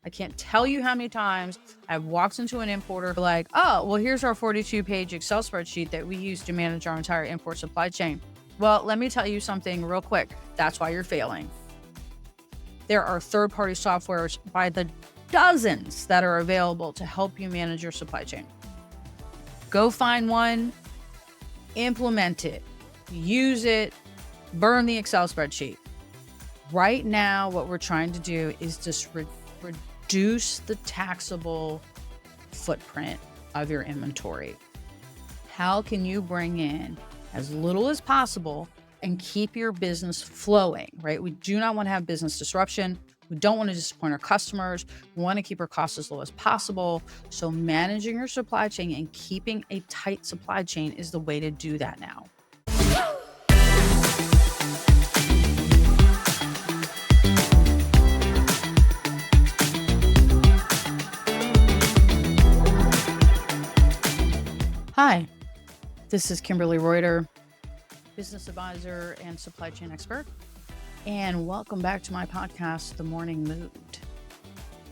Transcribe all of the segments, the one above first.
I can't tell you how many times I've walked into an importer like, oh, well, here's our 42-page Excel spreadsheet that we use to manage our entire import supply chain. Well, let me tell you something real quick. That's why you're failing. There are third-party softwares by the dozens that are available to help you manage your supply chain. Go find one, implement it, use it, burn the Excel spreadsheet. Right now, what we're trying to do is just reduce the taxable footprint of your inventory. How can you bring in as little as possible and keep your business flowing, right? We do not want to have business disruption. We don't want to disappoint our customers. We want to keep our costs as low as possible. So managing your supply chain and keeping a tight supply chain is the way to do that now. Hi, this is Kimberly Reuter, business advisor and supply chain expert, and welcome back to my podcast, The Morning Mood.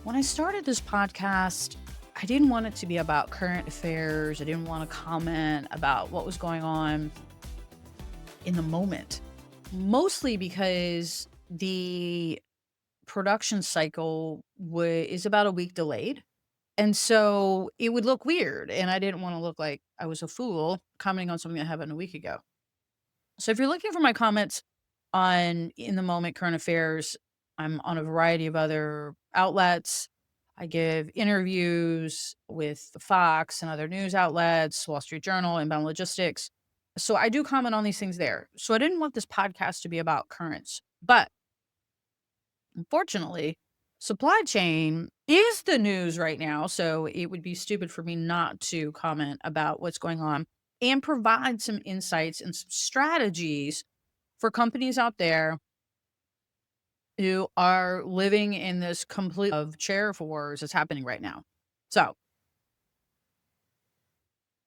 When I started this podcast, I didn't want it to be about current affairs. I didn't want to comment about what was going on in the moment, mostly because the production cycle is about a week delayed. And so it would look weird, and I didn't want to look like I was a fool commenting on something that happened a week ago. So if you're looking for my comments on in the moment current affairs, I'm on a variety of other outlets. I give interviews with the Fox and other news outlets, Wall Street Journal, Inbound Logistics. So I do comment on these things there. So I didn't want this podcast to be about currents, but unfortunately, supply chain is the news right now, so it would be stupid for me not to comment about what's going on and provide some insights and some strategies for companies out there who are living in this complete of tariff wars that's happening right now. So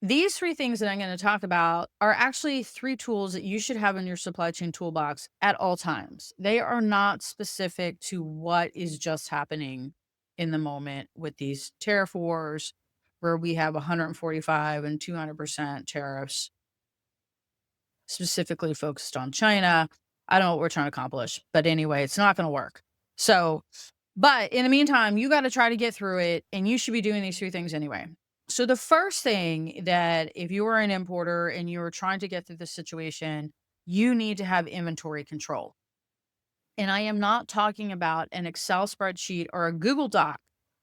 these three things that I'm going to talk about are actually three tools that you should have in your supply chain toolbox at all times. They are not specific to what is just happening in the moment with these tariff wars, where we have 145 and 200% tariffs, specifically focused on China. I don't know what we're trying to accomplish, but anyway, it's not going to work. So, but in the meantime, you got to try to get through it, and you should be doing these three things anyway. So the first thing that if you are an importer and you are trying to get through this situation, you need to have inventory control. And I am not talking about an Excel spreadsheet or a Google Doc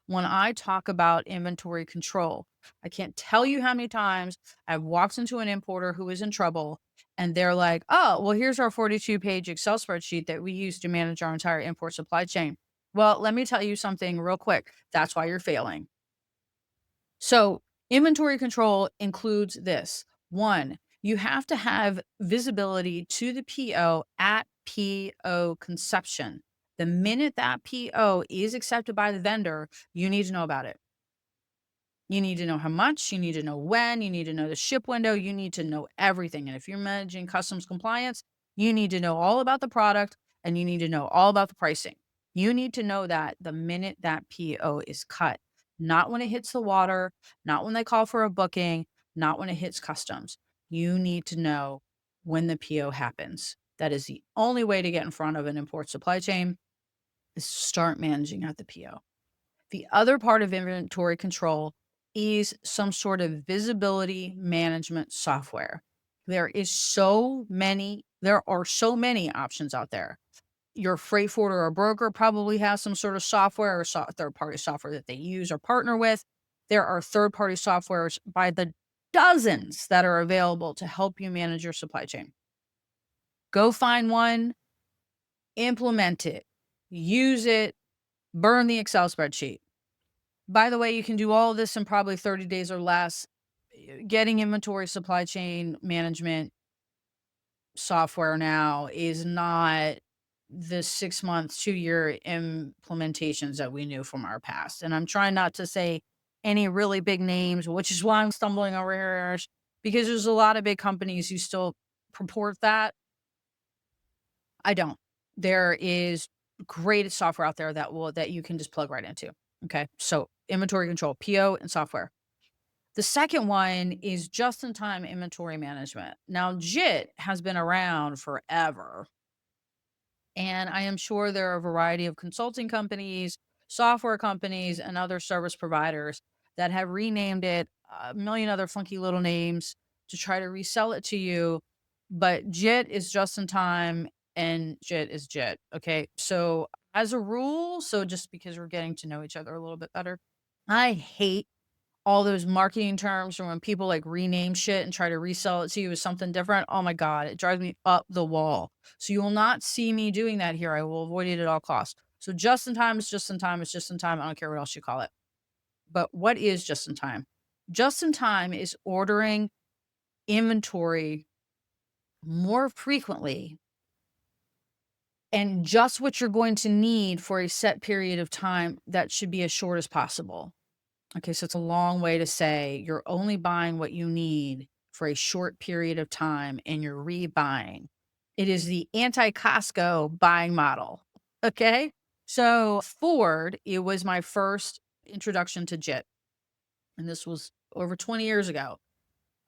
when I talk about inventory control. I can't tell you how many times I've walked into an importer who is in trouble and they're like, oh, well, here's our 42-page Excel spreadsheet that we use to manage our entire import supply chain. Well, let me tell you something real quick. That's why you're failing. So inventory control includes this. One, you have to have visibility to the PO at PO conception. The minute that PO is accepted by the vendor, you need to know about it. You need to know how much, you need to know when, you need to know the ship window, you need to know everything. And if you're managing customs compliance, you need to know all about the product and you need to know all about the pricing. You need to know that the minute that PO is cut, not when it hits the water, not when they call for a booking, not when it hits customs. You need to know when the PO happens. That is the only way to get in front of an import supply chain is to start managing at the PO. The other part of inventory control is some sort of visibility management software. There are so many options out there. Your freight forwarder or broker probably has some sort of software or third-party software that they use or partner with. There are third-party softwares by the dozens that are available to help you manage your supply chain. Go find one, implement it, use it, burn the Excel spreadsheet. By the way, you can do all of this in probably 30 days or less. Getting inventory supply chain management software now is not the 6 months, 2-year implementations that we knew from our past. And I'm trying not to say any really big names, which is why I'm stumbling over here, because there's a lot of big companies who still purport that. I don't. There is great software out there that you can just plug right into. Okay. So inventory control, PO and software. The second one is just in time inventory management. Now, JIT has been around forever. And I am sure there are a variety of consulting companies, software companies, and other service providers that have renamed it a million other funky little names to try to resell it to you. But JIT is just in time and JIT is JIT. Okay. So, as a rule, so just because we're getting to know each other a little bit better, I hate all those marketing terms from when people like rename shit and try to resell it to you as something different. Oh my God, it drives me up the wall. So you will not see me doing that here. I will avoid it at all costs. So just in time is just in time. It's just in time. I don't care what else you call it. But what is just in time? Just in time is ordering inventory more frequently and just what you're going to need for a set period of time that should be as short as possible. Okay, so it's a long way to say you're only buying what you need for a short period of time and you're rebuying. It is the anti Costco buying model. Okay. So Ford, it was my first introduction to JIT. And this was over 20 years ago.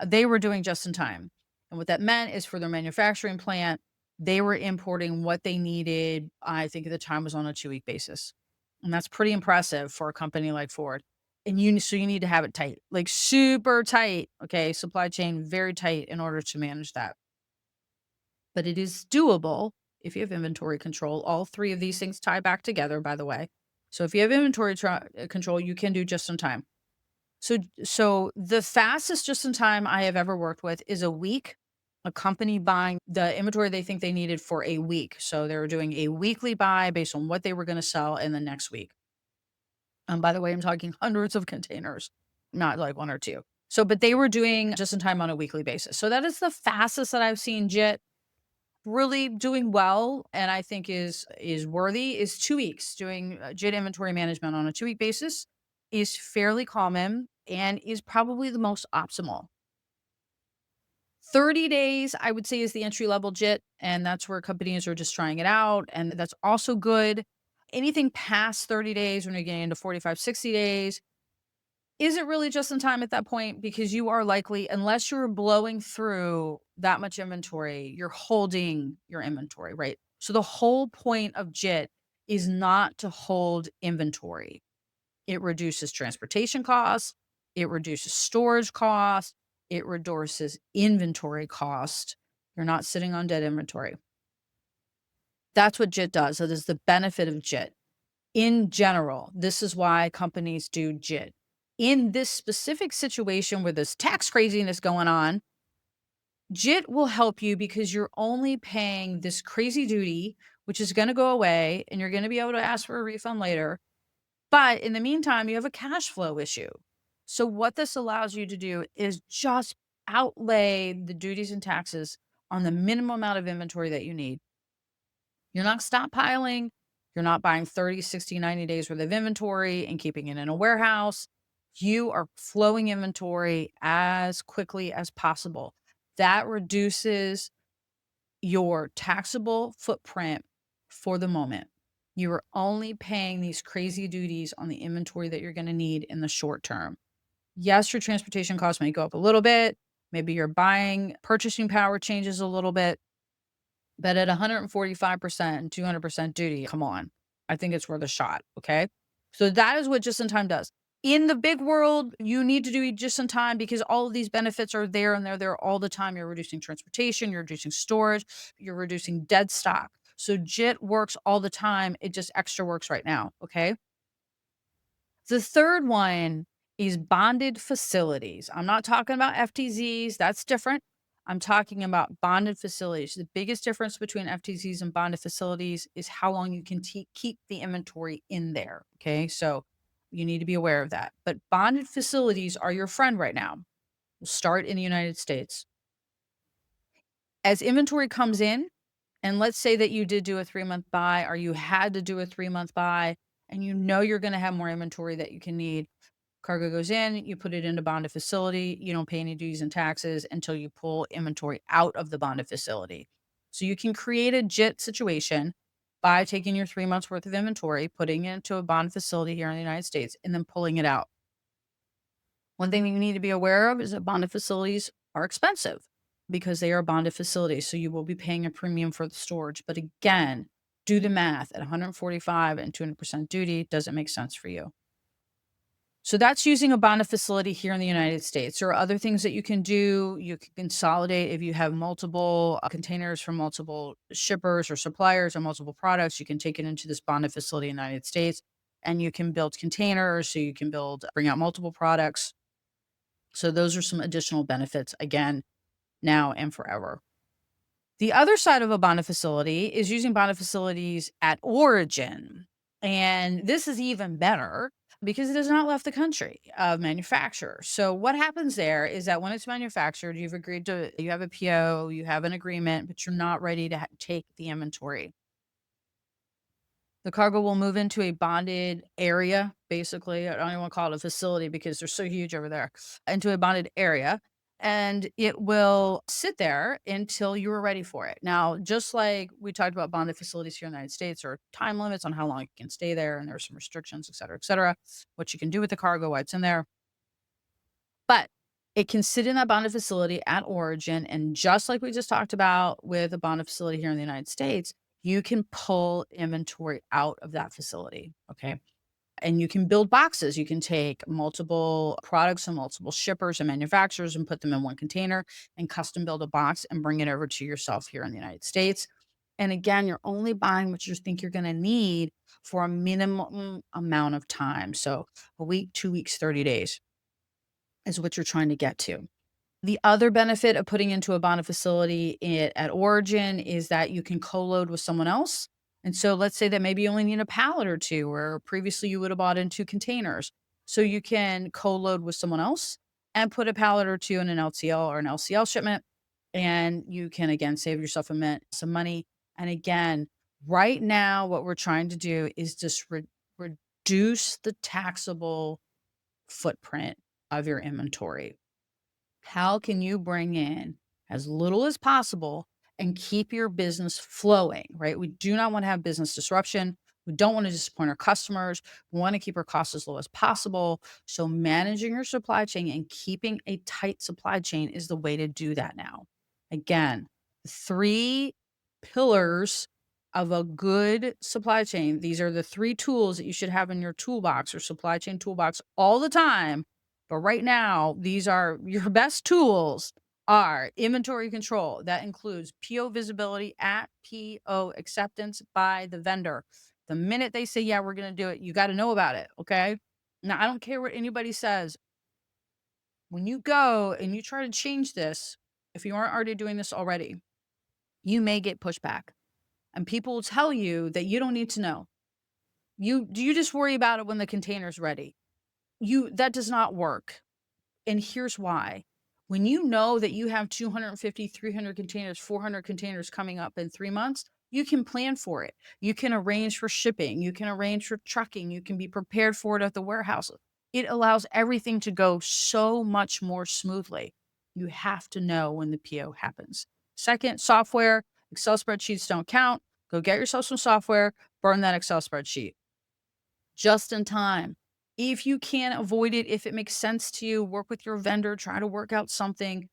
They were doing just in time. And what that meant is for their manufacturing plant, they were importing what they needed. I think at the time was on a 2-week basis. And that's pretty impressive for a company like Ford. And so you need to have it tight, like super tight. Okay. Supply chain very tight in order to manage that. But it is doable if you have inventory control. All three of these things tie back together, by the way. So if you have inventory control, you can do just in time. So the fastest just in time I have ever worked with is a week. A company buying the inventory they think they needed for a week. So they were doing a weekly buy based on what they were going to sell in the next week. And by the way, I'm talking hundreds of containers, not like one or two. So, but they were doing just in time on a weekly basis. So that is the fastest that I've seen JIT really doing well, and I think is worthy is 2 weeks. Doing JIT inventory management on a 2-week basis is fairly common and is probably the most optimal. 30 days, I would say, is the entry level JIT, and that's where companies are just trying it out, and that's also good. Anything past 30 days, when you're getting into 45, 60 days, is it really just in time at that point? Because you are likely, unless you're blowing through that much inventory, you're holding your inventory, right? So the whole point of JIT is not to hold inventory. It reduces transportation costs, it reduces storage costs, it reduces inventory cost. You're not sitting on dead inventory. That's what JIT does. That is the benefit of JIT. In general, this is why companies do JIT. In this specific situation where there's tax craziness going on, JIT will help you because you're only paying this crazy duty, which is going to go away and you're going to be able to ask for a refund later. But in the meantime, you have a cash flow issue. So, what this allows you to do is just outlay the duties and taxes on the minimum amount of inventory that you need. You're not stockpiling. You're not buying 30, 60, 90 days worth of inventory and keeping it in a warehouse. You are flowing inventory as quickly as possible. That reduces your taxable footprint for the moment. You are only paying these crazy duties on the inventory that you're going to need in the short term. Yes, your transportation costs may go up a little bit. Maybe your purchasing power changes a little bit. But at 145% and 200% duty, come on. I think it's worth a shot. Okay. So that is what just in time does. In the big world, you need to do it just in time because all of these benefits are there and they're there all the time. You're reducing transportation, you're reducing storage, you're reducing dead stock. So JIT works all the time. It just extra works right now. Okay. The third one is bonded facilities. I'm not talking about FTZs, that's different. I'm talking about bonded facilities. The biggest difference between FTZs and bonded facilities is how long you can keep the inventory in there. Okay. So you need to be aware of that. But bonded facilities are your friend right now. We'll start in the United States. As inventory comes in, and let's say that you did do a 3-month buy or you had to do a 3-month buy, and you know you're going to have more inventory that you can need. Cargo goes in, you put it into bonded facility, you don't pay any duties and taxes until you pull inventory out of the bonded facility. So you can create a JIT situation by taking your 3 months worth of inventory, putting it into a bond facility here in the United States, and then pulling it out. One thing that you need to be aware of is that bonded facilities are expensive because they are bonded facilities. So you will be paying a premium for the storage. But again, do the math at 145 and 200% duty doesn't make sense for you. So that's using a bonded facility here in the United States. There are other things that you can do. You can consolidate if you have multiple containers from multiple shippers or suppliers or multiple products. You can take it into this bonded facility in the United States and you can build containers. So you can bring out multiple products. So those are some additional benefits, again, now and forever. The other side of a bonded facility is using bonded facilities at origin. And this is even better because it has not left the country of manufacture. So what happens there is that when it's manufactured, you have a PO, you have an agreement, but you're not ready to take the inventory. The cargo will move into a bonded area, basically. I don't even want to call it a facility because they're so huge over there, into a bonded area. And it will sit there until you are ready for it. Now, just like we talked about bonded facilities here in the United States, there are time limits on how long it can stay there, and there are some restrictions, et cetera, what you can do with the cargo, why it's in there. But it can sit in that bonded facility at origin. And just like we just talked about with a bonded facility here in the United States, you can pull inventory out of that facility. Okay. And you can build boxes. You can take multiple products and multiple shippers and manufacturers and put them in one container and custom build a box and bring it over to yourself here in the United States. And again, you're only buying what you think you're going to need for a minimum amount of time. So a week, 2 weeks, 30 days is what you're trying to get to. The other benefit of putting into a bonded facility at origin is that you can co-load with someone else. And so let's say that maybe you only need a pallet or two, where previously you would have bought in 2 containers. So you can co-load with someone else and put a pallet or two in an LTL or an LCL shipment. And you can, again, save yourself some money. And again, right now, what we're trying to do is just reduce the taxable footprint of your inventory. How can you bring in as little as possible and keep your business flowing, right? We do not want to have business disruption. We don't want to disappoint our customers. We want to keep our costs as low as possible. So, managing your supply chain and keeping a tight supply chain is the way to do that now. Again, the 3 pillars of a good supply chain. These are the 3 tools that you should have in your toolbox or supply chain toolbox all the time. But right now, these are your best tools are inventory control. That includes PO visibility at PO acceptance by the vendor. The minute they say, yeah, we're going to do it, you got to know about it. Okay. Now, I don't care what anybody says. When you go and you try to change this, if you aren't already doing this already, you may get pushback. And people will tell you that you don't need to know. You just worry about it when the container's ready. That does not work. And here's why. When you know that you have 250, 300 containers, 400 containers coming up in 3 months, you can plan for it. You can arrange for shipping. You can arrange for trucking. You can be prepared for it at the warehouse. It allows everything to go so much more smoothly. You have to know when the PO happens. Second, software. Excel spreadsheets don't count. Go get yourself some software, burn that Excel spreadsheet. Just in time. If you can avoid it, if it makes sense to you, work with your vendor, try to work out something.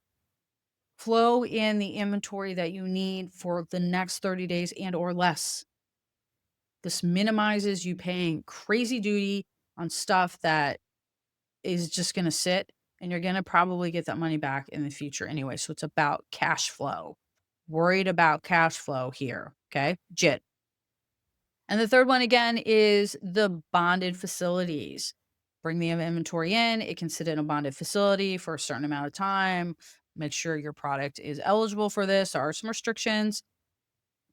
Flow in the inventory that you need for the next 30 days and or less. This minimizes you paying crazy duty on stuff that is just going to sit, and you're going to probably get that money back in the future anyway. So it's about cash flow. Worried about cash flow here. Okay. JIT. And the third one, again, is the bonded facilities. Bring the inventory in. It can sit in a bonded facility for a certain amount of time. Make sure your product is eligible for this. There are some restrictions.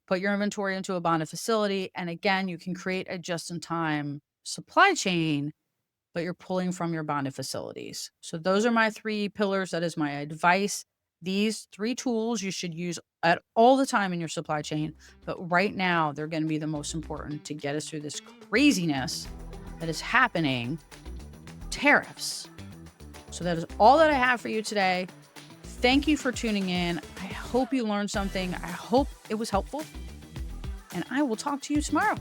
Put your inventory into a bonded facility. And again, you can create a just-in-time supply chain, but you're pulling from your bonded facilities. So those are my 3 pillars. That is my advice. These 3 tools you should use at all the time in your supply chain, but right now they're going to be the most important to get us through this craziness that is happening, tariffs. So that is all that I have for you today. Thank you for tuning in. I hope you learned something. I hope it was helpful. and I will talk to you tomorrow.